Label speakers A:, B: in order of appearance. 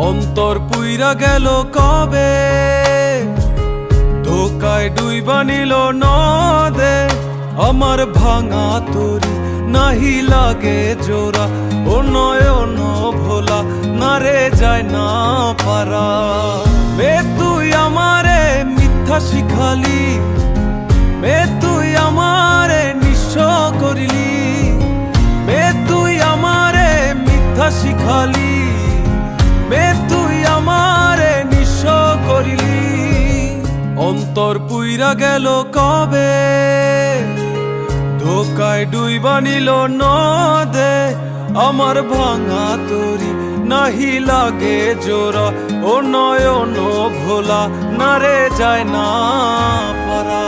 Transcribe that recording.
A: অন্তর পুইরা গেল কবে, ধোকায় ডুইবা নিল নদে। আমার ভাঙা তরি নাহি লাগে জোড়া, ও নয়ন ভোলা না রে যায় না পারা। বে তুই আমারে মিথ্যা শিখালি, বে তুই আমারে নিঃস্ব করিলি, বে তুই আমারে মিথ্যা শিখালি, বে তুই আমারে নিঃস্ব করিলি। অন্তর পুইরা গেল কবে, ধোকায় ডুইবা নিল নদে। আমার ভাঙা তরি নাহি লাগে জোড়া, ও নয়ন ভোলা না রে যায় না পারা।